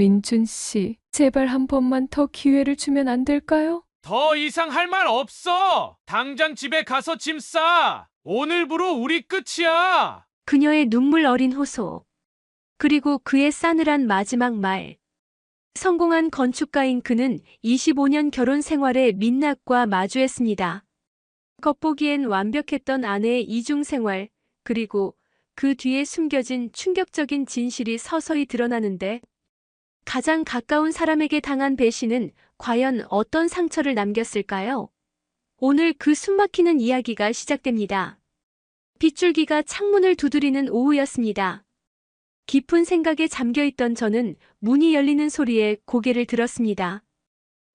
민준 씨, 제발 한 번만 더 기회를 주면 안 될까요? 더 이상 할 말 없어! 당장 집에 가서 짐 싸! 오늘부로 우리 끝이야! 그녀의 눈물 어린 호소. 그리고 그의 싸늘한 마지막 말. 성공한 건축가인 그는 25년 결혼 생활의 민낯과 마주했습니다. 겉보기엔 완벽했던 아내의 이중 생활, 그리고 그 뒤에 숨겨진 충격적인 진실이 서서히 드러나는데, 가장 가까운 사람에게 당한 배신은 과연 어떤 상처를 남겼을까요? 오늘 그 숨막히는 이야기가 시작됩니다. 빗줄기가 창문을 두드리는 오후였습니다. 깊은 생각에 잠겨있던 저는 문이 열리는 소리에 고개를 들었습니다.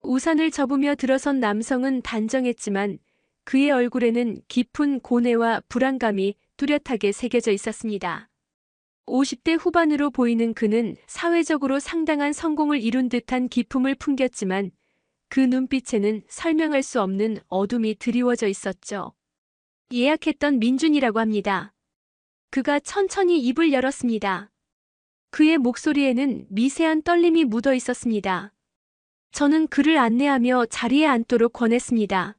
우산을 접으며 들어선 남성은 단정했지만 그의 얼굴에는 깊은 고뇌와 불안감이 뚜렷하게 새겨져 있었습니다. 50대 후반으로 보이는 그는 사회적으로 상당한 성공을 이룬 듯한 기품을 풍겼지만 그 눈빛에는 설명할 수 없는 어둠이 드리워져 있었죠. 예약했던 민준이라고 합니다. 그가 천천히 입을 열었습니다. 그의 목소리에는 미세한 떨림이 묻어 있었습니다. 저는 그를 안내하며 자리에 앉도록 권했습니다.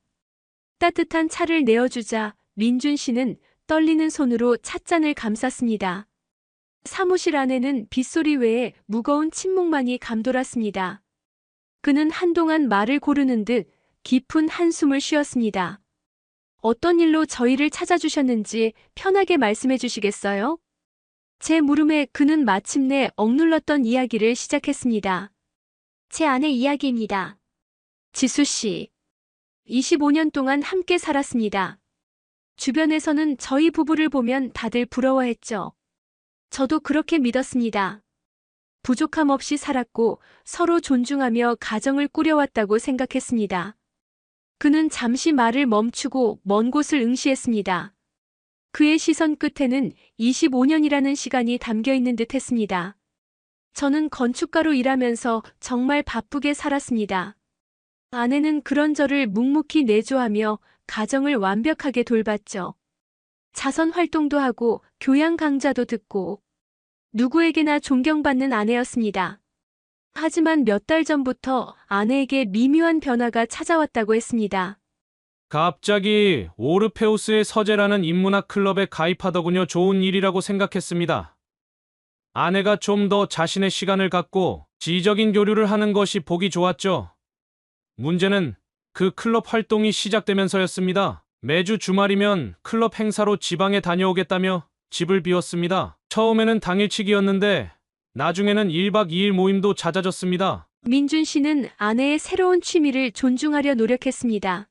따뜻한 차를 내어주자 민준 씨는 떨리는 손으로 찻잔을 감쌌습니다. 사무실 안에는 빗소리 외에 무거운 침묵만이 감돌았습니다. 그는 한동안 말을 고르는 듯 깊은 한숨을 쉬었습니다. 어떤 일로 저희를 찾아주셨는지 편하게 말씀해 주시겠어요? 제 물음에 그는 마침내 억눌렀던 이야기를 시작했습니다. 제 아내 이야기입니다. 지수 씨. 25년 동안 함께 살았습니다. 주변에서는 저희 부부를 보면 다들 부러워했죠. 저도 그렇게 믿었습니다. 부족함 없이 살았고 서로 존중하며 가정을 꾸려왔다고 생각했습니다. 그는 잠시 말을 멈추고 먼 곳을 응시했습니다. 그의 시선 끝에는 25년이라는 시간이 담겨 있는 듯 했습니다. 저는 건축가로 일하면서 정말 바쁘게 살았습니다. 아내는 그런 저를 묵묵히 내조하며 가정을 완벽하게 돌봤죠. 자선 활동도 하고 교양 강좌도 듣고 누구에게나 존경받는 아내였습니다. 하지만 몇 달 전부터 아내에게 미묘한 변화가 찾아왔다고 했습니다. 갑자기 오르페우스의 서재라는 인문학 클럽에 가입하더군요. 좋은 일이라고 생각했습니다. 아내가 좀 더 자신의 시간을 갖고 지적인 교류를 하는 것이 보기 좋았죠. 문제는 그 클럽 활동이 시작되면서였습니다. 매주 주말이면 클럽 행사로 지방에 다녀오겠다며 집을 비웠습니다. 처음에는 당일치기였는데 나중에는 1박 2일 모임도 잦아졌습니다. 민준 씨는 아내의 새로운 취미를 존중하려 노력했습니다.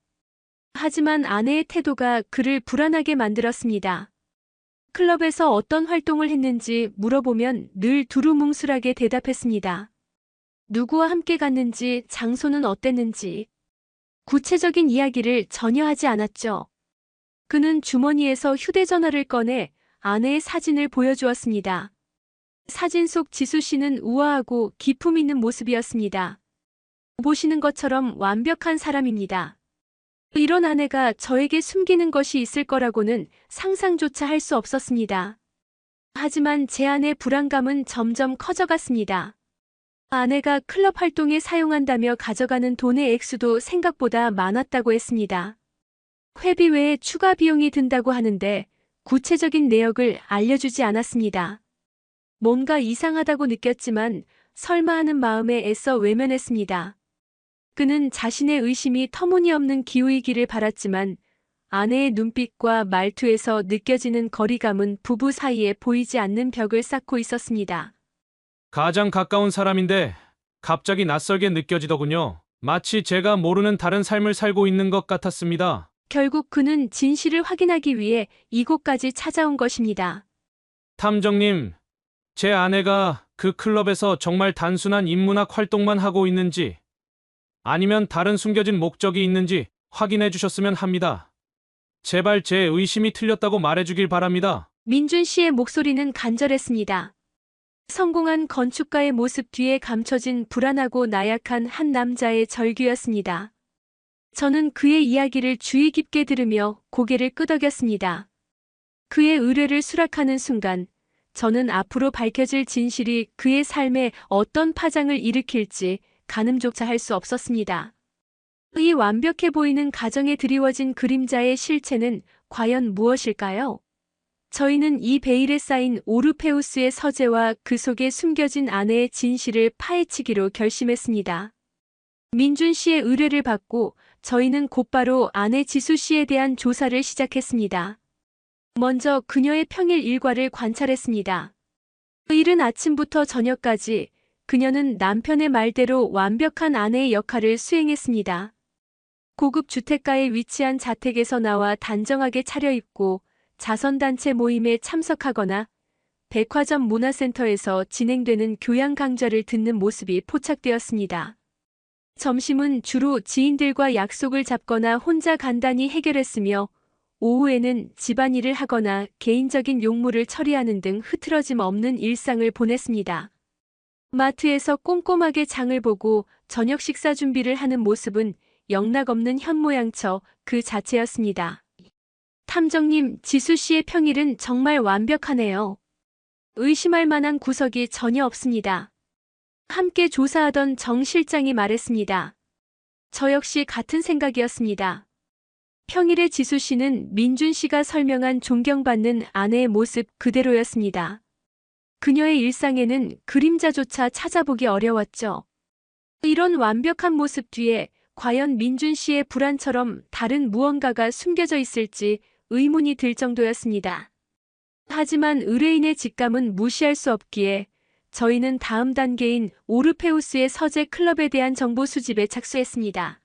하지만 아내의 태도가 그를 불안하게 만들었습니다. 클럽에서 어떤 활동을 했는지 물어보면 늘 두루뭉술하게 대답했습니다. 누구와 함께 갔는지, 장소는 어땠는지 구체적인 이야기를 전혀 하지 않았죠. 그는 주머니에서 휴대전화를 꺼내 아내의 사진을 보여주었습니다. 사진 속 지수 씨는 우아하고 기품 있는 모습이었습니다. 보시는 것처럼 완벽한 사람입니다. 이런 아내가 저에게 숨기는 것이 있을 거라고는 상상조차 할 수 없었습니다. 하지만 제 안의 불안감은 점점 커져갔습니다. 아내가 클럽 활동에 사용한다며 가져가는 돈의 액수도 생각보다 많았다고 했습니다. 회비 외에 추가 비용이 든다고 하는데 구체적인 내역을 알려주지 않았습니다. 뭔가 이상하다고 느꼈지만 설마 하는 마음에 애써 외면했습니다. 그는 자신의 의심이 터무니없는 기우이기를 바랐지만 아내의 눈빛과 말투에서 느껴지는 거리감은 부부 사이에 보이지 않는 벽을 쌓고 있었습니다. 가장 가까운 사람인데 갑자기 낯설게 느껴지더군요. 마치 제가 모르는 다른 삶을 살고 있는 것 같았습니다. 결국 그는 진실을 확인하기 위해 이곳까지 찾아온 것입니다. 탐정님, 제 아내가 그 클럽에서 정말 단순한 인문학 활동만 하고 있는지 아니면 다른 숨겨진 목적이 있는지 확인해 주셨으면 합니다. 제발 제 의심이 틀렸다고 말해주길 바랍니다. 민준 씨의 목소리는 간절했습니다. 성공한 건축가의 모습 뒤에 감춰진 불안하고 나약한 한 남자의 절규였습니다. 저는 그의 이야기를 주의 깊게 들으며 고개를 끄덕였습니다. 그의 의뢰를 수락하는 순간 저는 앞으로 밝혀질 진실이 그의 삶에 어떤 파장을 일으킬지 가늠조차 할 수 없었습니다. 이 완벽해 보이는 가정에 드리워진 그림자의 실체는 과연 무엇일까요? 저희는 이 베일에 쌓인 오르페우스의 서재와 그 속에 숨겨진 아내의 진실을 파헤치기로 결심했습니다. 민준 씨의 의뢰를 받고 저희는 곧바로 아내 지수 씨에 대한 조사를 시작했습니다. 먼저 그녀의 평일 일과를 관찰했습니다. 이른 아침부터 저녁까지 그녀는 남편의 말대로 완벽한 아내의 역할을 수행했습니다. 고급 주택가에 위치한 자택에서 나와 단정하게 차려입고 자선단체 모임에 참석하거나 백화점 문화센터에서 진행되는 교양 강좌를 듣는 모습이 포착되었습니다. 점심은 주로 지인들과 약속을 잡거나 혼자 간단히 해결했으며 오후에는 집안일을 하거나 개인적인 용무를 처리하는 등 흐트러짐 없는 일상을 보냈습니다. 마트에서 꼼꼼하게 장을 보고 저녁 식사 준비를 하는 모습은 영락없는 현모양처 그 자체였습니다. 탐정님, 지수 씨의 평일은 정말 완벽하네요. 의심할 만한 구석이 전혀 없습니다. 함께 조사하던 정 실장이 말했습니다. 저 역시 같은 생각이었습니다. 평일의 지수 씨는 민준 씨가 설명한 존경받는 아내의 모습 그대로였습니다. 그녀의 일상에는 그림자조차 찾아보기 어려웠죠. 이런 완벽한 모습 뒤에 과연 민준 씨의 불안처럼 다른 무언가가 숨겨져 있을지 의문이 들 정도였습니다. 하지만 의뢰인의 직감은 무시할 수 없기에 저희는 다음 단계인 오르페우스의 서재 클럽에 대한 정보 수집에 착수했습니다.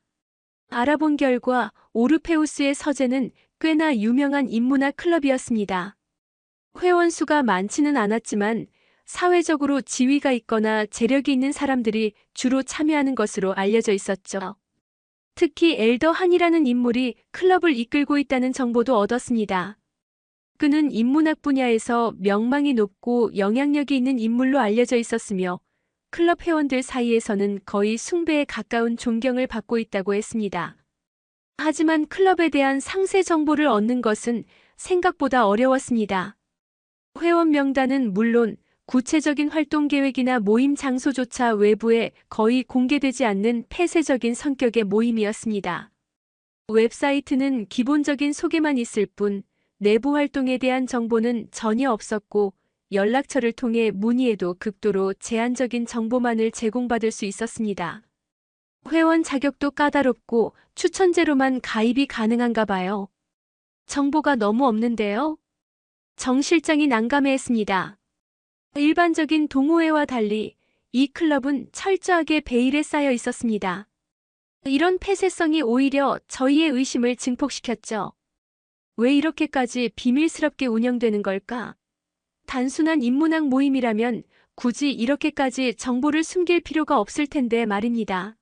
알아본 결과 오르페우스의 서재는 꽤나 유명한 인문학 클럽이었습니다. 회원 수가 많지는 않았지만 사회적으로 지위가 있거나 재력이 있는 사람들이 주로 참여하는 것으로 알려져 있었죠. 특히 엘더 한이라는 인물이 클럽을 이끌고 있다는 정보도 얻었습니다. 그는 인문학 분야에서 명망이 높고 영향력이 있는 인물로 알려져 있었으며 클럽 회원들 사이에서는 거의 숭배에 가까운 존경을 받고 있다고 했습니다. 하지만 클럽에 대한 상세 정보를 얻는 것은 생각보다 어려웠습니다. 회원 명단은 물론 구체적인 활동 계획이나 모임 장소조차 외부에 거의 공개되지 않는 폐쇄적인 성격의 모임이었습니다. 웹사이트는 기본적인 소개만 있을 뿐 내부 활동에 대한 정보는 전혀 없었고 연락처를 통해 문의해도 극도로 제한적인 정보만을 제공받을 수 있었습니다. 회원 자격도 까다롭고 추천제로만 가입이 가능한가 봐요. 정보가 너무 없는데요? 정 실장이 난감해했습니다. 일반적인 동호회와 달리 이 클럽은 철저하게 베일에 쌓여 있었습니다. 이런 폐쇄성이 오히려 저희의 의심을 증폭시켰죠. 왜 이렇게까지 비밀스럽게 운영되는 걸까? 단순한 인문학 모임이라면 굳이 이렇게까지 정보를 숨길 필요가 없을 텐데 말입니다.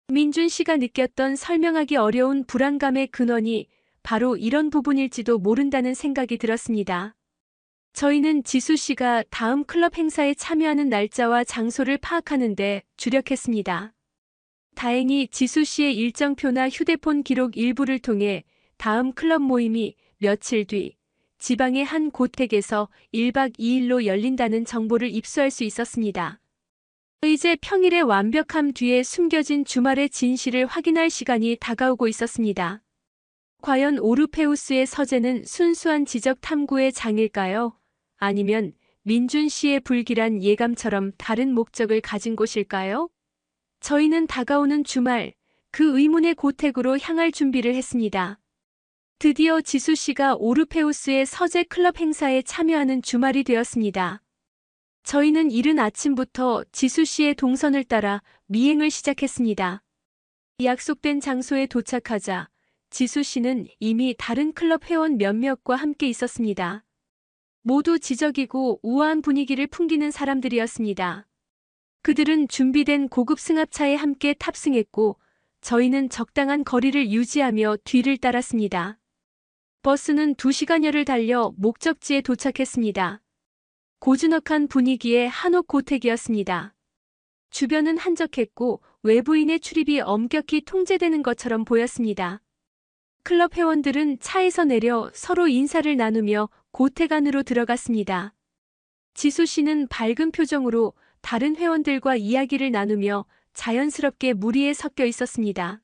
민준 씨가 느꼈던 설명하기 어려운 불안감의 근원이 바로 이런 부분일지도 모른다는 생각이 들었습니다. 저희는 지수 씨가 다음 클럽 행사에 참여하는 날짜와 장소를 파악하는 데 주력했습니다. 다행히 지수 씨의 일정표나 휴대폰 기록 일부를 통해 다음 클럽 모임이 며칠 뒤 지방의 한 고택에서 1박 2일로 열린다는 정보를 입수할 수 있었습니다. 이제 평일의 완벽함 뒤에 숨겨진 주말의 진실을 확인할 시간이 다가오고 있었습니다. 과연 오르페우스의 서재는 순수한 지적 탐구의 장일까요? 아니면 민준 씨의 불길한 예감처럼 다른 목적을 가진 곳일까요? 저희는 다가오는 주말, 그 의문의 고택으로 향할 준비를 했습니다. 드디어 지수 씨가 오르페우스의 서재 클럽 행사에 참여하는 주말이 되었습니다. 저희는 이른 아침부터 지수 씨의 동선을 따라 미행을 시작했습니다. 약속된 장소에 도착하자 지수 씨는 이미 다른 클럽 회원 몇몇과 함께 있었습니다. 모두 지적이고 우아한 분위기를 풍기는 사람들이었습니다. 그들은 준비된 고급 승합차에 함께 탑승했고 저희는 적당한 거리를 유지하며 뒤를 따랐습니다. 버스는 2시간여를 달려 목적지에 도착했습니다. 고즈넉한 분위기의 한옥 고택이었습니다. 주변은 한적했고 외부인의 출입이 엄격히 통제되는 것처럼 보였습니다. 클럽 회원들은 차에서 내려 서로 인사를 나누며 고택 안으로 들어갔습니다. 지수 씨는 밝은 표정으로 다른 회원들과 이야기를 나누며 자연스럽게 무리에 섞여 있었습니다.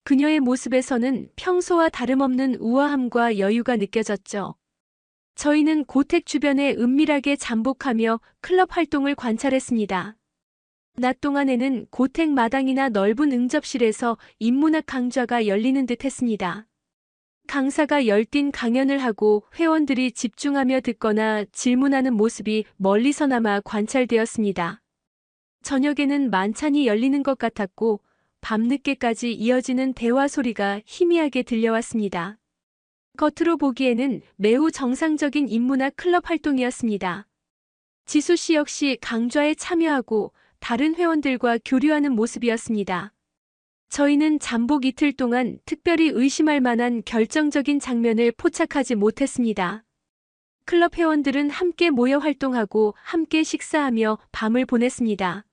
그녀의 모습에서는 평소와 다름없는 우아함과 여유가 느껴졌죠. 저희는 고택 주변에 은밀하게 잠복하며 클럽 활동을 관찰했습니다. 낮 동안에는 고택 마당이나 넓은 응접실에서 인문학 강좌가 열리는 듯 했습니다. 강사가 열띤 강연을 하고 회원들이 집중하며 듣거나 질문하는 모습이 멀리서나마 관찰되었습니다. 저녁에는 만찬이 열리는 것 같았고 밤늦게까지 이어지는 대화 소리가 희미하게 들려왔습니다. 겉으로 보기에는 매우 정상적인 인문학 클럽 활동이었습니다. 지수 씨 역시 강좌에 참여하고 다른 회원들과 교류하는 모습이었습니다. 저희는 잠복 이틀 동안 특별히 의심할 만한 결정적인 장면을 포착하지 못했습니다. 클럽 회원들은 함께 모여 활동하고 함께 식사하며 밤을 보냈습니다.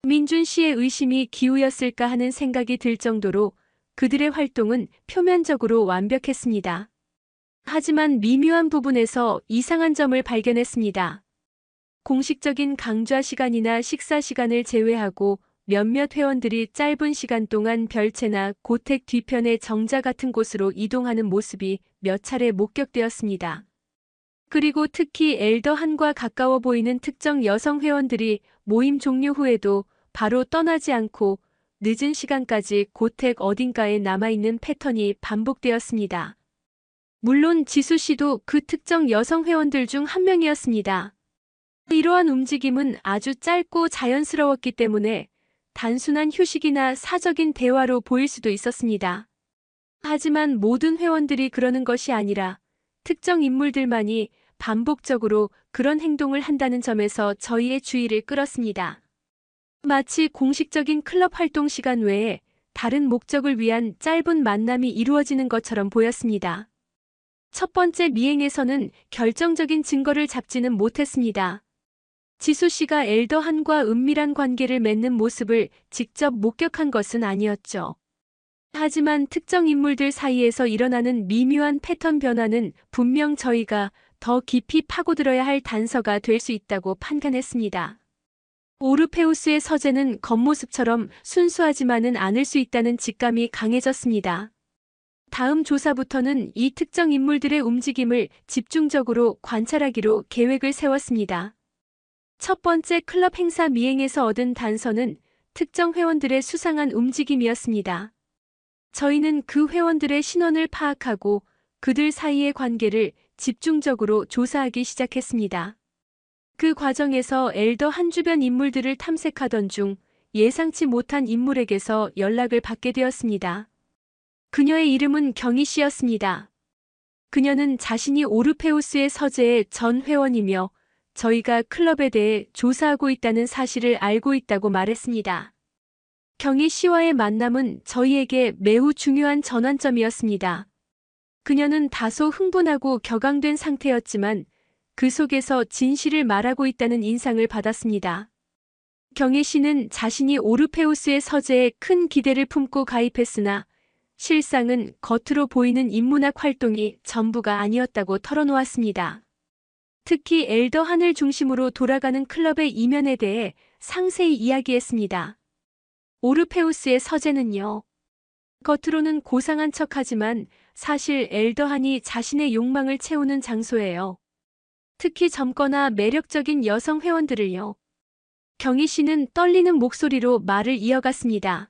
민준 씨의 의심이 기우였을까 하는 생각이 들 정도로 그들의 활동은 표면적으로 완벽했습니다. 하지만 미묘한 부분에서 이상한 점을 발견했습니다. 공식적인 강좌 시간이나 식사 시간을 제외하고 몇몇 회원들이 짧은 시간 동안 별채나 고택 뒤편의 정자 같은 곳으로 이동하는 모습이 몇 차례 목격되었습니다. 그리고 특히 엘더 한과 가까워 보이는 특정 여성 회원들이 모임 종료 후에도 바로 떠나지 않고 늦은 시간까지 고택 어딘가에 남아있는 패턴이 반복되었습니다. 물론 지수 씨도 그 특정 여성 회원들 중 한 명이었습니다. 이러한 움직임은 아주 짧고 자연스러웠기 때문에 단순한 휴식이나 사적인 대화로 보일 수도 있었습니다. 하지만 모든 회원들이 그러는 것이 아니라 특정 인물들만이 반복적으로 그런 행동을 한다는 점에서 저희의 주의를 끌었습니다. 마치 공식적인 클럽 활동 시간 외에 다른 목적을 위한 짧은 만남이 이루어지는 것처럼 보였습니다. 첫 번째 미행에서는 결정적인 증거를 잡지는 못했습니다. 지수 씨가 엘더 한과 은밀한 관계를 맺는 모습을 직접 목격한 것은 아니었죠. 하지만 특정 인물들 사이에서 일어나는 미묘한 패턴 변화는 분명 저희가 더 깊이 파고들어야 할 단서가 될 수 있다고 판단했습니다. 오르페우스의 서재는 겉모습처럼 순수하지만은 않을 수 있다는 직감이 강해졌습니다. 다음 조사부터는 이 특정 인물들의 움직임을 집중적으로 관찰하기로 계획을 세웠습니다. 첫 번째 클럽 행사 미행에서 얻은 단서는 특정 회원들의 수상한 움직임이었습니다. 저희는 그 회원들의 신원을 파악하고 그들 사이의 관계를 집중적으로 조사하기 시작했습니다. 그 과정에서 엘더 한 주변 인물들을 탐색하던 중 예상치 못한 인물에게서 연락을 받게 되었습니다. 그녀의 이름은 경희 씨였습니다. 그녀는 자신이 오르페우스의 서재의 전 회원이며 저희가 클럽에 대해 조사하고 있다는 사실을 알고 있다고 말했습니다. 경희 씨와의 만남은 저희에게 매우 중요한 전환점이었습니다. 그녀는 다소 흥분하고 격앙된 상태였지만 그 속에서 진실을 말하고 있다는 인상을 받았습니다. 경희 씨는 자신이 오르페우스의 서재에 큰 기대를 품고 가입했으나 실상은 겉으로 보이는 인문학 활동이 전부가 아니었다고 털어놓았습니다. 특히 엘더 한을 중심으로 돌아가는 클럽의 이면에 대해 상세히 이야기했습니다. 오르페우스의 서재는요. 겉으로는 고상한 척하지만 사실 엘더 한이 자신의 욕망을 채우는 장소예요. 특히 젊거나 매력적인 여성 회원들을요. 경희 씨는 떨리는 목소리로 말을 이어갔습니다.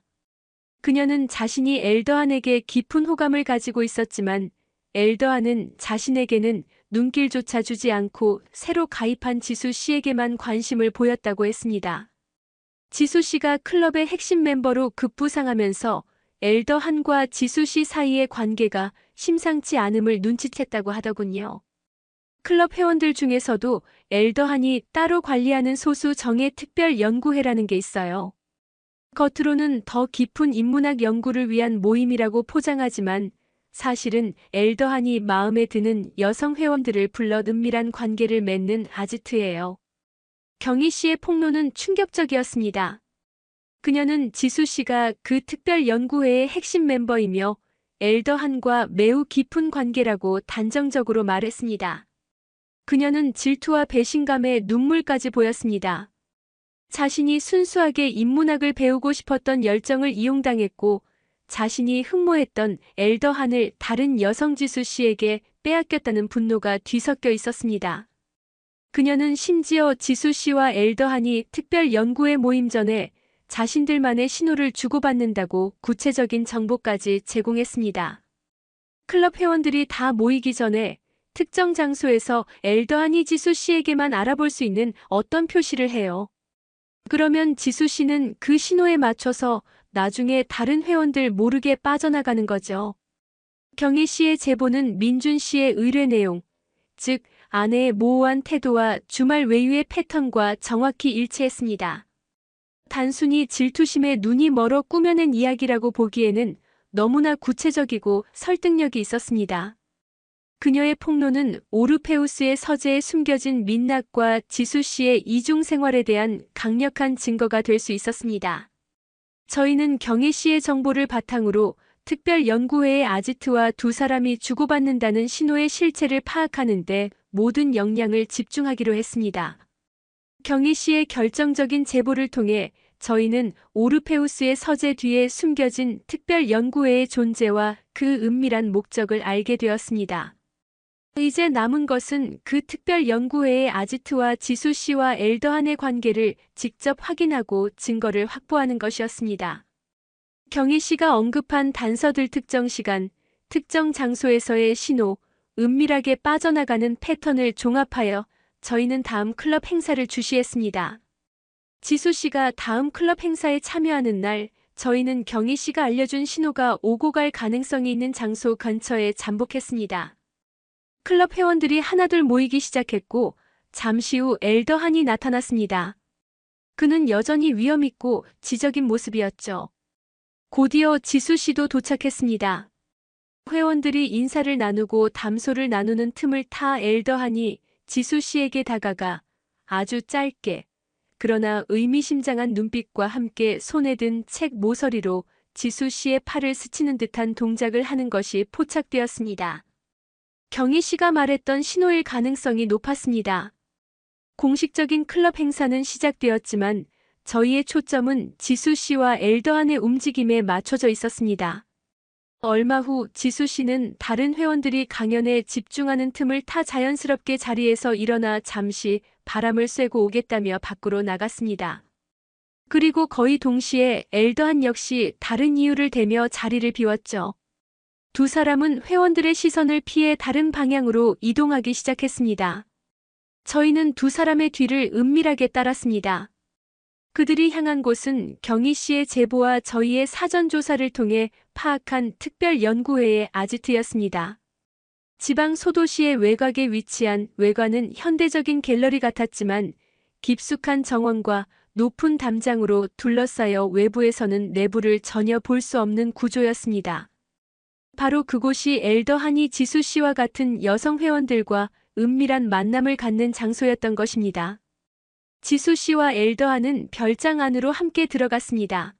그녀는 자신이 엘더한에게 깊은 호감을 가지고 있었지만 엘더한은 자신에게는 눈길조차 주지 않고 새로 가입한 지수 씨에게만 관심을 보였다고 했습니다. 지수 씨가 클럽의 핵심 멤버로 급부상하면서 엘더한과 지수 씨 사이의 관계가 심상치 않음을 눈치챘다고 하더군요. 클럽 회원들 중에서도 엘더한이 따로 관리하는 소수 정예 특별 연구회라는 게 있어요. 겉으로는 더 깊은 인문학 연구를 위한 모임이라고 포장하지만 사실은 엘더한이 마음에 드는 여성 회원들을 불러 은밀한 관계를 맺는 아지트예요. 경희 씨의 폭로는 충격적이었습니다. 그녀는 지수 씨가 그 특별 연구회의 핵심 멤버이며 엘더한과 매우 깊은 관계라고 단정적으로 말했습니다. 그녀는 질투와 배신감에 눈물까지 보였습니다. 자신이 순수하게 인문학을 배우고 싶었던 열정을 이용당했고 자신이 흠모했던 엘더한을 다른 여성 지수 씨에게 빼앗겼다는 분노가 뒤섞여 있었습니다. 그녀는 심지어 지수 씨와 엘더한이 특별 연구회 모임 전에 자신들만의 신호를 주고받는다고 구체적인 정보까지 제공했습니다. 클럽 회원들이 다 모이기 전에 특정 장소에서 엘더한이 지수 씨에게만 알아볼 수 있는 어떤 표시를 해요. 그러면 지수 씨는 그 신호에 맞춰서 나중에 다른 회원들 모르게 빠져나가는 거죠. 경희 씨의 제보는 민준 씨의 의뢰 내용, 즉 아내의 모호한 태도와 주말 외유의 패턴과 정확히 일치했습니다. 단순히 질투심에 눈이 멀어 꾸며낸 이야기라고 보기에는 너무나 구체적이고 설득력이 있었습니다. 그녀의 폭로는 오르페우스의 서재에 숨겨진 민낯과 지수 씨의 이중 생활에 대한 강력한 증거가 될 수 있었습니다. 저희는 경희 씨의 정보를 바탕으로 특별연구회의 아지트와 두 사람이 주고받는다는 신호의 실체를 파악하는데 모든 역량을 집중하기로 했습니다. 경희 씨의 결정적인 제보를 통해 저희는 오르페우스의 서재 뒤에 숨겨진 특별연구회의 존재와 그 은밀한 목적을 알게 되었습니다. 이제 남은 것은 그 특별연구회의 아지트와 지수 씨와 엘더한의 관계를 직접 확인하고 증거를 확보하는 것이었습니다. 경희 씨가 언급한 단서들 특정 시간, 특정 장소에서의 신호, 은밀하게 빠져나가는 패턴을 종합하여 저희는 다음 클럽 행사를 주시했습니다. 지수 씨가 다음 클럽 행사에 참여하는 날, 저희는 경희 씨가 알려준 신호가 오고 갈 가능성이 있는 장소 근처에 잠복했습니다. 클럽 회원들이 하나둘 모이기 시작했고 잠시 후 엘더한이 나타났습니다. 그는 여전히 위험있고 지적인 모습이었죠. 곧이어 지수 씨도 도착했습니다. 회원들이 인사를 나누고 담소를 나누는 틈을 타 엘더한이 지수 씨에게 다가가 아주 짧게 그러나 의미심장한 눈빛과 함께 손에 든 책 모서리로 지수 씨의 팔을 스치는 듯한 동작을 하는 것이 포착되었습니다. 경희 씨가 말했던 신호일 가능성이 높았습니다. 공식적인 클럽 행사는 시작되었지만 저희의 초점은 지수 씨와 엘더한의 움직임에 맞춰져 있었습니다. 얼마 후 지수 씨는 다른 회원들이 강연에 집중하는 틈을 타 자연스럽게 자리에서 일어나 잠시 바람을 쐬고 오겠다며 밖으로 나갔습니다. 그리고 거의 동시에 엘더한 역시 다른 이유를 대며 자리를 비웠죠. 두 사람은 회원들의 시선을 피해 다른 방향으로 이동하기 시작했습니다. 저희는 두 사람의 뒤를 은밀하게 따랐습니다. 그들이 향한 곳은 경희 씨의 제보와 저희의 사전 조사를 통해 파악한 특별연구회의 아지트였습니다. 지방 소도시의 외곽에 위치한 외관은 현대적인 갤러리 같았지만 깊숙한 정원과 높은 담장으로 둘러싸여 외부에서는 내부를 전혀 볼 수 없는 구조였습니다. 바로 그곳이 엘더한이 지수 씨와 같은 여성 회원들과 은밀한 만남을 갖는 장소였던 것입니다. 지수 씨와 엘더한은 별장 안으로 함께 들어갔습니다.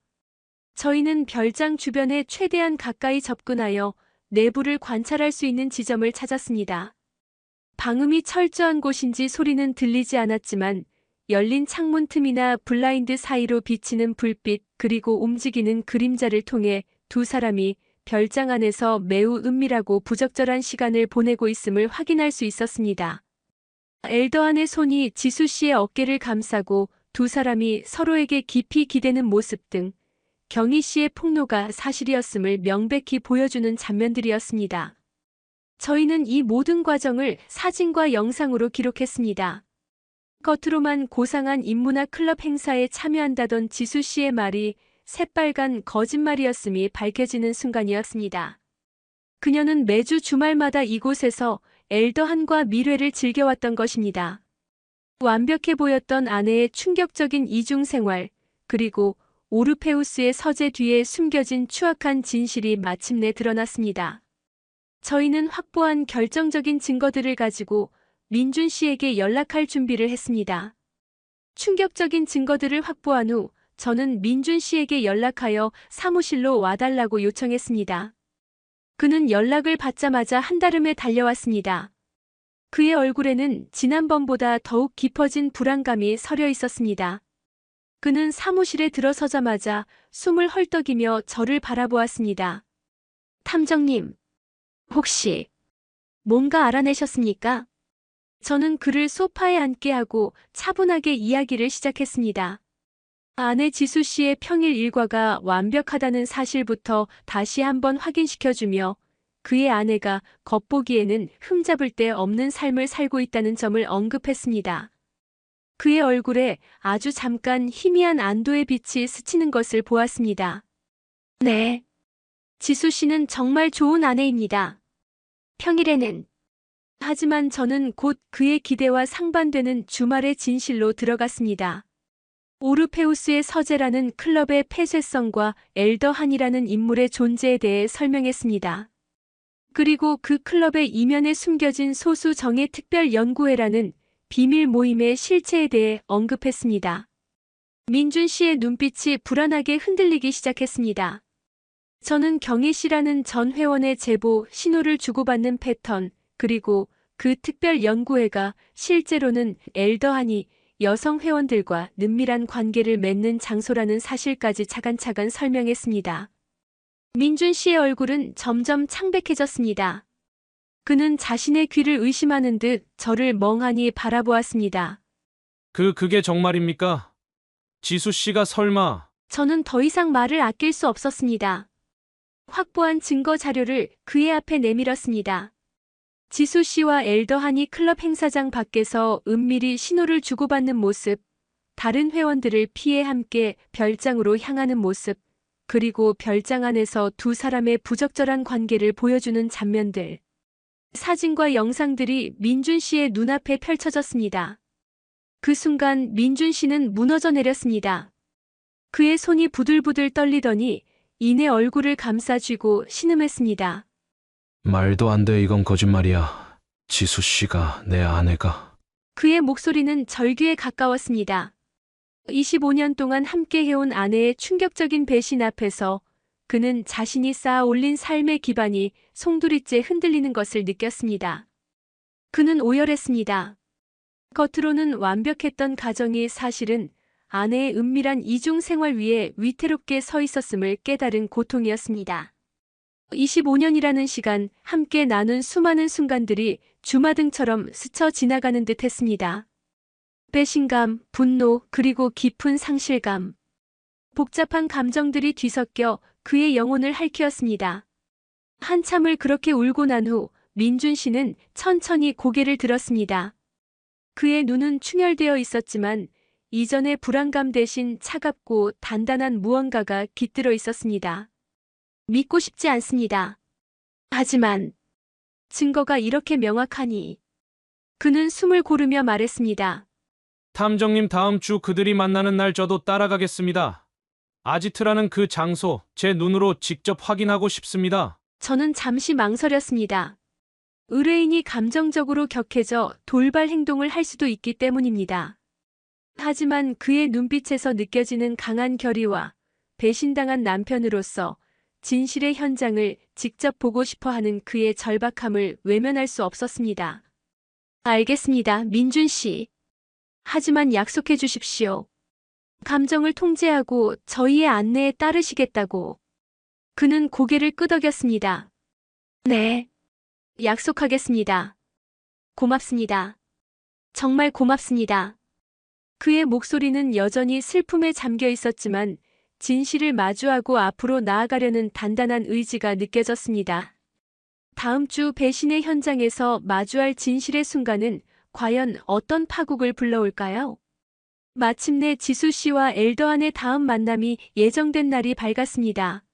저희는 별장 주변에 최대한 가까이 접근하여 내부를 관찰할 수 있는 지점을 찾았습니다. 방음이 철저한 곳인지 소리는 들리지 않았지만 열린 창문 틈이나 블라인드 사이로 비치는 불빛 그리고 움직이는 그림자를 통해 두 사람이 별장 안에서 매우 은밀하고 부적절한 시간을 보내고 있음을 확인할 수 있었습니다. 엘더한의 손이 지수 씨의 어깨를 감싸고 두 사람이 서로에게 깊이 기대는 모습 등 경희 씨의 폭로가 사실이었음을 명백히 보여주는 장면들이었습니다. 저희는 이 모든 과정을 사진과 영상으로 기록했습니다. 겉으로만 고상한 인문학 클럽 행사에 참여한다던 지수 씨의 말이 새빨간 거짓말이었음이 밝혀지는 순간이었습니다. 그녀는 매주 주말마다 이곳에서 엘더한과 밀회를 즐겨왔던 것입니다. 완벽해 보였던 아내의 충격적인 이중생활, 그리고 오르페우스의 서재 뒤에 숨겨진 추악한 진실이 마침내 드러났습니다. 저희는 확보한 결정적인 증거들을 가지고 민준 씨에게 연락할 준비를 했습니다. 충격적인 증거들을 확보한 후 저는 민준 씨에게 연락하여 사무실로 와달라고 요청했습니다. 그는 연락을 받자마자 한달음에 달려왔습니다. 그의 얼굴에는 지난번보다 더욱 깊어진 불안감이 서려 있었습니다. 그는 사무실에 들어서자마자 숨을 헐떡이며 저를 바라보았습니다. 탐정님, 혹시 뭔가 알아내셨습니까? 저는 그를 소파에 앉게 하고 차분하게 이야기를 시작했습니다. 아내 지수 씨의 평일 일과가 완벽하다는 사실부터 다시 한번 확인시켜주며 그의 아내가 겉보기에는 흠잡을 데 없는 삶을 살고 있다는 점을 언급했습니다. 그의 얼굴에 아주 잠깐 희미한 안도의 빛이 스치는 것을 보았습니다. 네. 지수 씨는 정말 좋은 아내입니다. 평일에는. 하지만 저는 곧 그의 기대와 상반되는 주말의 진실로 들어갔습니다. 오르페우스의 서재라는 클럽의 폐쇄성과 엘더한이라는 인물의 존재에 대해 설명했습니다. 그리고 그 클럽의 이면에 숨겨진 소수 정예 특별 연구회라는 비밀 모임의 실체에 대해 언급했습니다. 민준 씨의 눈빛이 불안하게 흔들리기 시작했습니다. 저는 경희 씨라는 전 회원의 제보, 신호를 주고받는 패턴, 그리고 그 특별 연구회가 실제로는 엘더한이 여성 회원들과 은밀한 관계를 맺는 장소라는 사실까지 차근차근 설명했습니다. 민준 씨의 얼굴은 점점 창백해졌습니다. 그는 자신의 귀를 의심하는 듯 저를 멍하니 바라보았습니다. 그게 정말입니까? 지수 씨가 설마... 저는 더 이상 말을 아낄 수 없었습니다. 확보한 증거 자료를 그의 앞에 내밀었습니다. 지수 씨와 엘더한이 클럽 행사장 밖에서 은밀히 신호를 주고받는 모습, 다른 회원들을 피해 함께 별장으로 향하는 모습, 그리고 별장 안에서 두 사람의 부적절한 관계를 보여주는 장면들. 사진과 영상들이 민준 씨의 눈앞에 펼쳐졌습니다. 그 순간 민준 씨는 무너져 내렸습니다. 그의 손이 부들부들 떨리더니 이내 얼굴을 감싸쥐고 신음했습니다. 말도 안 돼, 이건 거짓말이야. 지수 씨가, 내 아내가... 그의 목소리는 절규에 가까웠습니다. 25년 동안 함께 해온 아내의 충격적인 배신 앞에서 그는 자신이 쌓아 올린 삶의 기반이 송두리째 흔들리는 것을 느꼈습니다. 그는 오열했습니다. 겉으로는 완벽했던 가정이 사실은 아내의 은밀한 이중 생활 위에 위태롭게 서 있었음을 깨달은 고통이었습니다. 25년이라는 시간, 함께 나눈 수많은 순간들이 주마등처럼 스쳐 지나가는 듯 했습니다. 배신감, 분노, 그리고 깊은 상실감. 복잡한 감정들이 뒤섞여 그의 영혼을 핥히었습니다. 한참을 그렇게 울고 난 후 민준 씨는 천천히 고개를 들었습니다. 그의 눈은 충혈되어 있었지만 이전의 불안감 대신 차갑고 단단한 무언가가 깃들어 있었습니다. 믿고 싶지 않습니다. 하지만 증거가 이렇게 명확하니. 그는 숨을 고르며 말했습니다. 탐정님, 다음 주 그들이 만나는 날 저도 따라가겠습니다. 아지트라는 그 장소, 제 눈으로 직접 확인하고 싶습니다. 저는 잠시 망설였습니다. 의뢰인이 감정적으로 격해져 돌발 행동을 할 수도 있기 때문입니다. 하지만 그의 눈빛에서 느껴지는 강한 결의와 배신당한 남편으로서 진실의 현장을 직접 보고 싶어 하는 그의 절박함을 외면할 수 없었습니다. 알겠습니다, 민준 씨. 하지만 약속해 주십시오. 감정을 통제하고 저희의 안내에 따르시겠다고. 그는 고개를 끄덕였습니다. 네. 약속하겠습니다. 고맙습니다. 정말 고맙습니다. 그의 목소리는 여전히 슬픔에 잠겨 있었지만 진실을 마주하고 앞으로 나아가려는 단단한 의지가 느껴졌습니다. 다음 주 배신의 현장에서 마주할 진실의 순간은 과연 어떤 파국을 불러올까요? 마침내 지수 씨와 엘더한의 다음 만남이 예정된 날이 밝았습니다.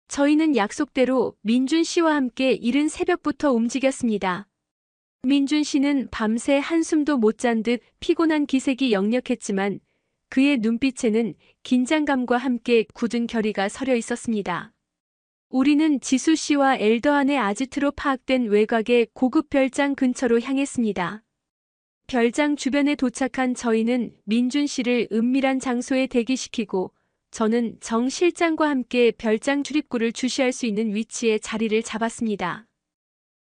저희는 약속대로 민준 씨와 함께 이른 새벽부터 움직였습니다. 민준 씨는 밤새 한숨도 못 잔 듯 피곤한 기색이 역력했지만 그의 눈빛에는 긴장감과 함께 굳은 결의가 서려 있었습니다. 우리는 지수 씨와 엘더한의 아지트로 파악된 외곽의 고급 별장 근처로 향했습니다. 별장 주변에 도착한 저희는 민준 씨를 은밀한 장소에 대기시키고 저는 정 실장과 함께 별장 출입구를 주시할 수 있는 위치에 자리를 잡았습니다.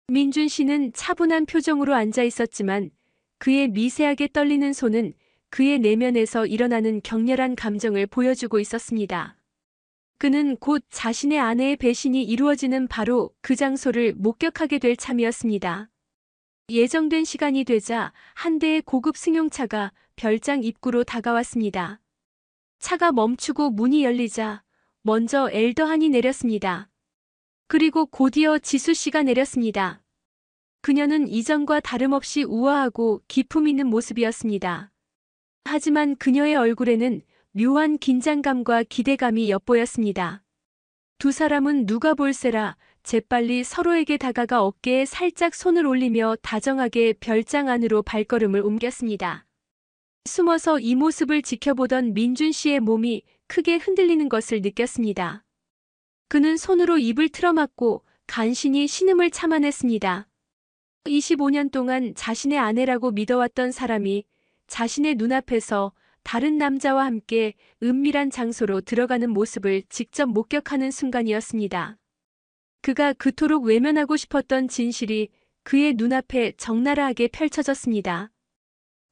민준 씨는 차분한 표정으로 앉아 있었지만 그의 미세하게 떨리는 손은 그의 내면에서 일어나는 격렬한 감정을 보여주고 있었습니다. 그는 곧 자신의 아내의 배신이 이루어지는 바로 그 장소를 목격하게 될 참이었습니다. 예정된 시간이 되자 한 대의 고급 승용차가 별장 입구로 다가왔습니다. 차가 멈추고 문이 열리자 먼저 엘더한이 내렸습니다. 그리고 곧이어 지수 씨가 내렸습니다. 그녀는 이전과 다름없이 우아하고 기품 있는 모습이었습니다. 하지만 그녀의 얼굴에는 묘한 긴장감과 기대감이 엿보였습니다. 두 사람은 누가 볼세라 재빨리 서로에게 다가가 어깨에 살짝 손을 올리며 다정하게 별장 안으로 발걸음을 옮겼습니다. 숨어서 이 모습을 지켜보던 민준 씨의 몸이 크게 흔들리는 것을 느꼈습니다. 그는 손으로 입을 틀어막고 간신히 신음을 참아냈습니다. 25년 동안 자신의 아내라고 믿어왔던 사람이 자신의 눈앞에서 다른 남자와 함께 은밀한 장소로 들어가는 모습을 직접 목격하는 순간이었습니다. 그가 그토록 외면하고 싶었던 진실이 그의 눈앞에 적나라하게 펼쳐졌습니다.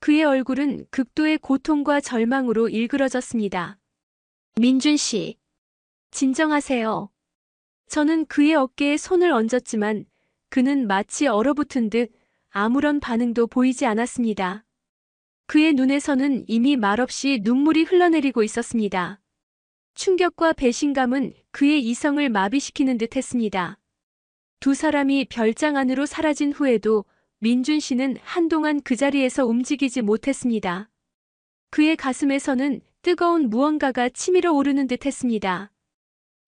그의 얼굴은 극도의 고통과 절망으로 일그러졌습니다. 민준 씨, 진정하세요. 저는 그의 어깨에 손을 얹었지만 그는 마치 얼어붙은 듯 아무런 반응도 보이지 않았습니다. 그의 눈에서는 이미 말없이 눈물이 흘러내리고 있었습니다. 충격과 배신감은 그의 이성을 마비시키는 듯 했습니다. 두 사람이 별장 안으로 사라진 후에도 민준 씨는 한동안 그 자리에서 움직이지 못했습니다. 그의 가슴에서는 뜨거운 무언가가 치밀어 오르는 듯 했습니다.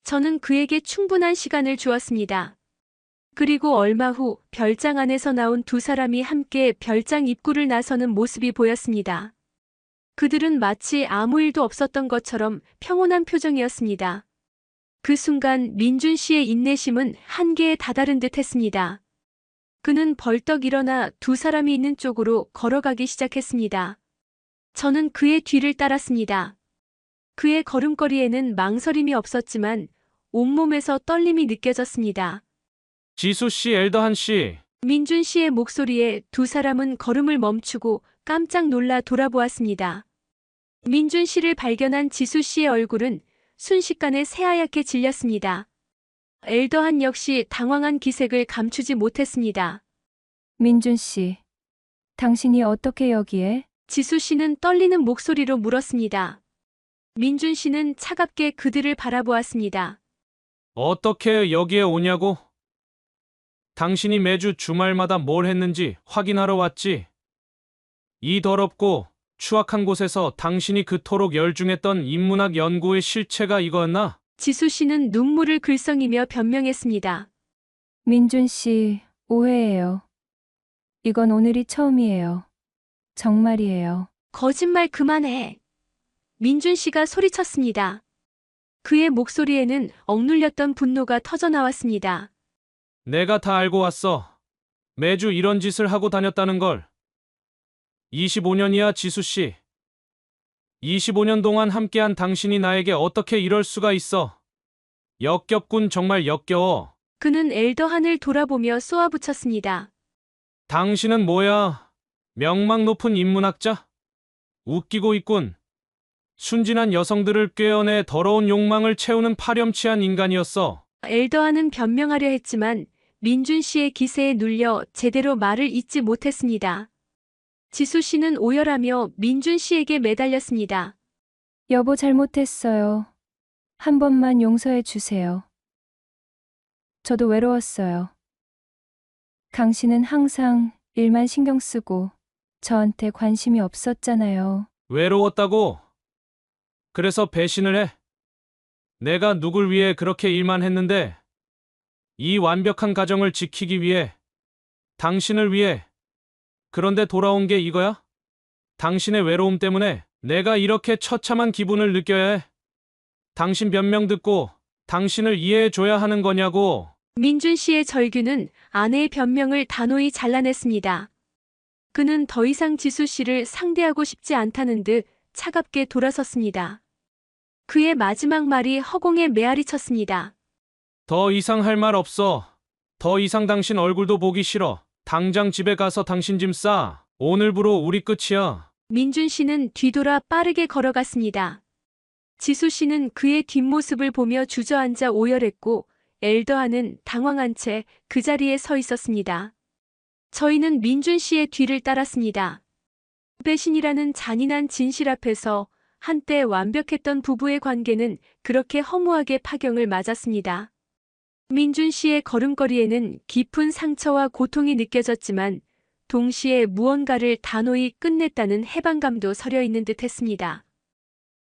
저는 그에게 충분한 시간을 주었습니다. 그리고 얼마 후 별장 안에서 나온 두 사람이 함께 별장 입구를 나서는 모습이 보였습니다. 그들은 마치 아무 일도 없었던 것처럼 평온한 표정이었습니다. 그 순간 민준 씨의 인내심은 한계에 다다른 듯 했습니다. 그는 벌떡 일어나 두 사람이 있는 쪽으로 걸어가기 시작했습니다. 저는 그의 뒤를 따랐습니다. 그의 걸음걸이에는 망설임이 없었지만 온몸에서 떨림이 느껴졌습니다. 지수 씨, 엘더한 씨. 민준 씨의 목소리에 두 사람은 걸음을 멈추고 깜짝 놀라 돌아보았습니다. 민준 씨를 발견한 지수 씨의 얼굴은 순식간에 새하얗게 질렸습니다. 엘더한 역시 당황한 기색을 감추지 못했습니다. 민준 씨, 당신이 어떻게 여기에? 지수 씨는 떨리는 목소리로 물었습니다. 민준 씨는 차갑게 그들을 바라보았습니다. 어떻게 여기에 오냐고? 당신이 매주 주말마다 뭘 했는지 확인하러 왔지. 이 더럽고 추악한 곳에서 당신이 그토록 열중했던 인문학 연구의 실체가 이거였나? 지수 씨는 눈물을 글썽이며 변명했습니다. 민준 씨, 오해예요. 이건 오늘이 처음이에요. 정말이에요. 거짓말 그만해. 민준 씨가 소리쳤습니다. 그의 목소리에는 억눌렸던 분노가 터져나왔습니다. 내가 다 알고 왔어. 매주 이런 짓을 하고 다녔다는 걸. 25년이야, 지수 씨. 25년 동안 함께한 당신이 나에게 어떻게 이럴 수가 있어. 역겹군, 정말 역겨워. 그는 엘더한을 돌아보며 쏘아붙였습니다. 당신은 뭐야? 명망 높은 인문학자? 웃기고 있군. 순진한 여성들을 꿰어내 더러운 욕망을 채우는 파렴치한 인간이었어. 엘더한은 변명하려 했지만 민준 씨의 기세에 눌려 제대로 말을 잇지 못했습니다. 지수 씨는 오열하며 민준 씨에게 매달렸습니다. 여보, 잘못했어요. 한 번만 용서해 주세요. 저도 외로웠어요. 당신은 항상 일만 신경 쓰고 저한테 관심이 없었잖아요. 외로웠다고? 그래서 배신을 해? 내가 누굴 위해 그렇게 일만 했는데, 이 완벽한 가정을 지키기 위해, 당신을 위해. 그런데 돌아온 게 이거야? 당신의 외로움 때문에 내가 이렇게 처참한 기분을 느껴야 해? 당신 변명 듣고 당신을 이해해줘야 하는 거냐고. 민준 씨의 절규는 아내의 변명을 단호히 잘라냈습니다. 그는 더 이상 지수 씨를 상대하고 싶지 않다는 듯 차갑게 돌아섰습니다. 그의 마지막 말이 허공에 메아리 쳤습니다. 더 이상 할 말 없어. 더 이상 당신 얼굴도 보기 싫어. 당장 집에 가서 당신 짐 싸. 오늘부로 우리 끝이야. 민준 씨는 뒤돌아 빠르게 걸어갔습니다. 지수 씨는 그의 뒷모습을 보며 주저앉아 오열했고 엘더하는 당황한 채 그 자리에 서 있었습니다. 저희는 민준 씨의 뒤를 따랐습니다. 배신이라는 잔인한 진실 앞에서 한때 완벽했던 부부의 관계는 그렇게 허무하게 파경을 맞았습니다. 민준 씨의 걸음걸이에는 깊은 상처와 고통이 느껴졌지만 동시에 무언가를 단호히 끝냈다는 해방감도 서려 있는 듯 했습니다.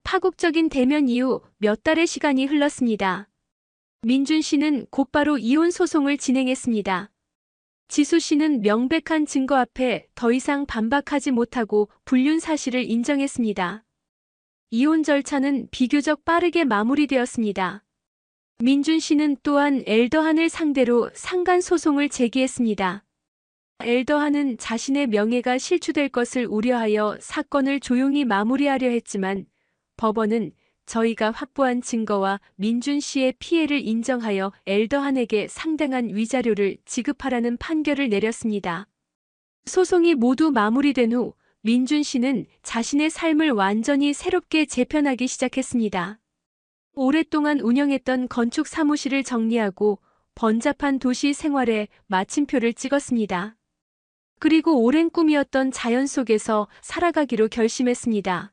파국적인 대면 이후 몇 달의 시간이 흘렀습니다. 민준 씨는 곧바로 이혼 소송을 진행했습니다. 지수 씨는 명백한 증거 앞에 더 이상 반박하지 못하고 불륜 사실을 인정했습니다. 이혼 절차는 비교적 빠르게 마무리되었습니다. 민준 씨는 또한 엘더한을 상대로 상간 소송을 제기했습니다. 엘더한은 자신의 명예가 실추될 것을 우려하여 사건을 조용히 마무리하려 했지만 법원은 저희가 확보한 증거와 민준 씨의 피해를 인정하여 엘더한에게 상당한 위자료를 지급하라는 판결을 내렸습니다. 소송이 모두 마무리된 후 민준 씨는 자신의 삶을 완전히 새롭게 재편하기 시작했습니다. 오랫동안 운영했던 건축 사무실을 정리하고 번잡한 도시 생활에 마침표를 찍었습니다. 그리고 오랜 꿈이었던 자연 속에서 살아가기로 결심했습니다.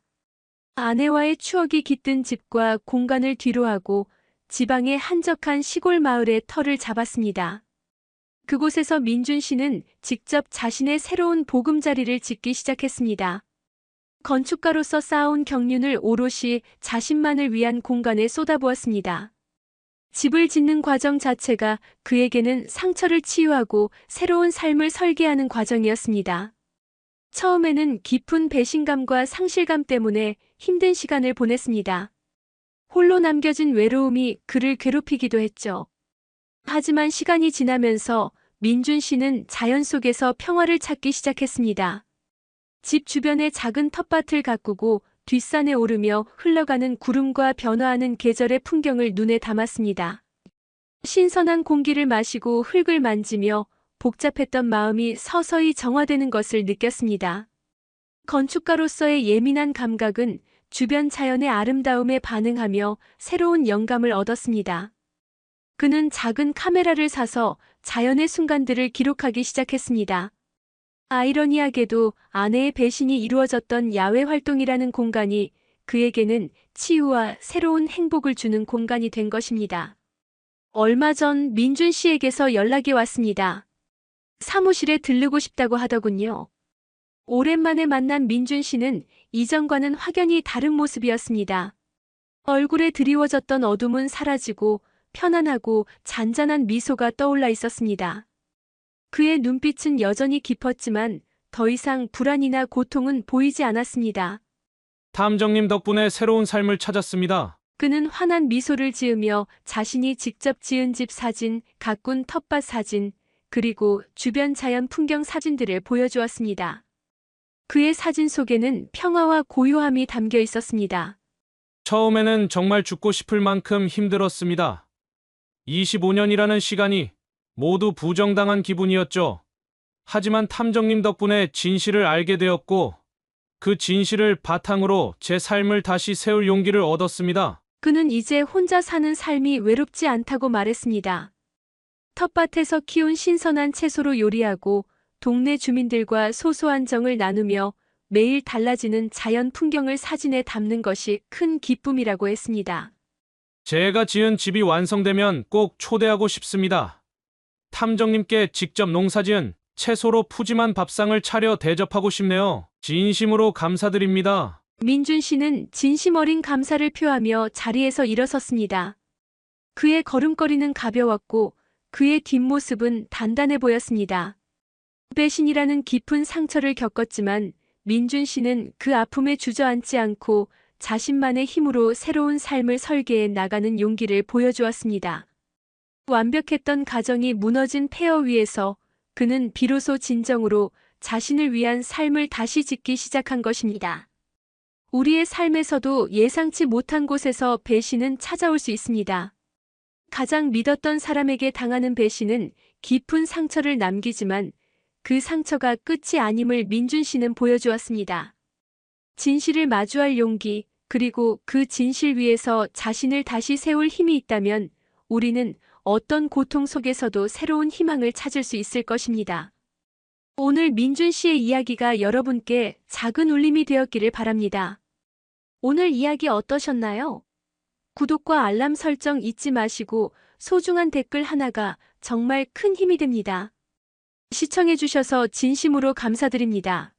아내와의 추억이 깃든 집과 공간을 뒤로하고 지방의 한적한 시골 마을에 터를 잡았습니다. 그곳에서 민준 씨는 직접 자신의 새로운 보금자리를 짓기 시작했습니다. 건축가로서 쌓아온 경륜을 오롯이 자신만을 위한 공간에 쏟아부었습니다. 집을 짓는 과정 자체가 그에게는 상처를 치유하고 새로운 삶을 설계하는 과정이었습니다. 처음에는 깊은 배신감과 상실감 때문에 힘든 시간을 보냈습니다. 홀로 남겨진 외로움이 그를 괴롭히기도 했죠. 하지만 시간이 지나면서 민준 씨는 자연 속에서 평화를 찾기 시작했습니다. 집 주변에 작은 텃밭을 가꾸고 뒷산에 오르며 흘러가는 구름과 변화하는 계절의 풍경을 눈에 담았습니다. 신선한 공기를 마시고 흙을 만지며 복잡했던 마음이 서서히 정화되는 것을 느꼈습니다. 건축가로서의 예민한 감각은 주변 자연의 아름다움에 반응하며 새로운 영감을 얻었습니다. 그는 작은 카메라를 사서 자연의 순간들을 기록하기 시작했습니다. 아이러니하게도 아내의 배신이 이루어졌던 야외 활동이라는 공간이 그에게는 치유와 새로운 행복을 주는 공간이 된 것입니다. 얼마 전 민준 씨에게서 연락이 왔습니다. 사무실에 들르고 싶다고 하더군요. 오랜만에 만난 민준 씨는 이전과는 확연히 다른 모습이었습니다. 얼굴에 드리워졌던 어둠은 사라지고 편안하고 잔잔한 미소가 떠올라 있었습니다. 그의 눈빛은 여전히 깊었지만 더 이상 불안이나 고통은 보이지 않았습니다. 탐정님 덕분에 새로운 삶을 찾았습니다. 그는 환한 미소를 지으며 자신이 직접 지은 집 사진, 가꾼 텃밭 사진, 그리고 주변 자연 풍경 사진들을 보여주었습니다. 그의 사진 속에는 평화와 고요함이 담겨 있었습니다. 처음에는 정말 죽고 싶을 만큼 힘들었습니다. 25년이라는 시간이 모두 부정당한 기분이었죠. 하지만 탐정님 덕분에 진실을 알게 되었고 그 진실을 바탕으로 제 삶을 다시 세울 용기를 얻었습니다. 그는 이제 혼자 사는 삶이 외롭지 않다고 말했습니다. 텃밭에서 키운 신선한 채소로 요리하고 동네 주민들과 소소한 정을 나누며 매일 달라지는 자연 풍경을 사진에 담는 것이 큰 기쁨이라고 했습니다. 제가 지은 집이 완성되면 꼭 초대하고 싶습니다. 탐정님께 직접 농사지은 채소로 푸짐한 밥상을 차려 대접하고 싶네요. 진심으로 감사드립니다. 민준 씨는 진심 어린 감사를 표하며 자리에서 일어섰습니다. 그의 걸음걸이는 가벼웠고 그의 뒷모습은 단단해 보였습니다. 배신이라는 깊은 상처를 겪었지만 민준 씨는 그 아픔에 주저앉지 않고 자신만의 힘으로 새로운 삶을 설계해 나가는 용기를 보여주었습니다. 완벽했던 가정이 무너진 폐허 위에서 그는 비로소 진정으로 자신을 위한 삶을 다시 짓기 시작한 것입니다. 우리의 삶에서도 예상치 못한 곳에서 배신은 찾아올 수 있습니다. 가장 믿었던 사람에게 당하는 배신은 깊은 상처를 남기지만 그 상처가 끝이 아님을 민준 씨는 보여주었습니다. 진실을 마주할 용기, 그리고 그 진실 위에서 자신을 다시 세울 힘이 있다면 우리는 어떤 고통 속에서도 새로운 희망을 찾을 수 있을 것입니다. 오늘 민준 씨의 이야기가 여러분께 작은 울림이 되었기를 바랍니다. 오늘 이야기 어떠셨나요? 구독과 알람 설정 잊지 마시고 소중한 댓글 하나가 정말 큰 힘이 됩니다. 시청해주셔서 진심으로 감사드립니다.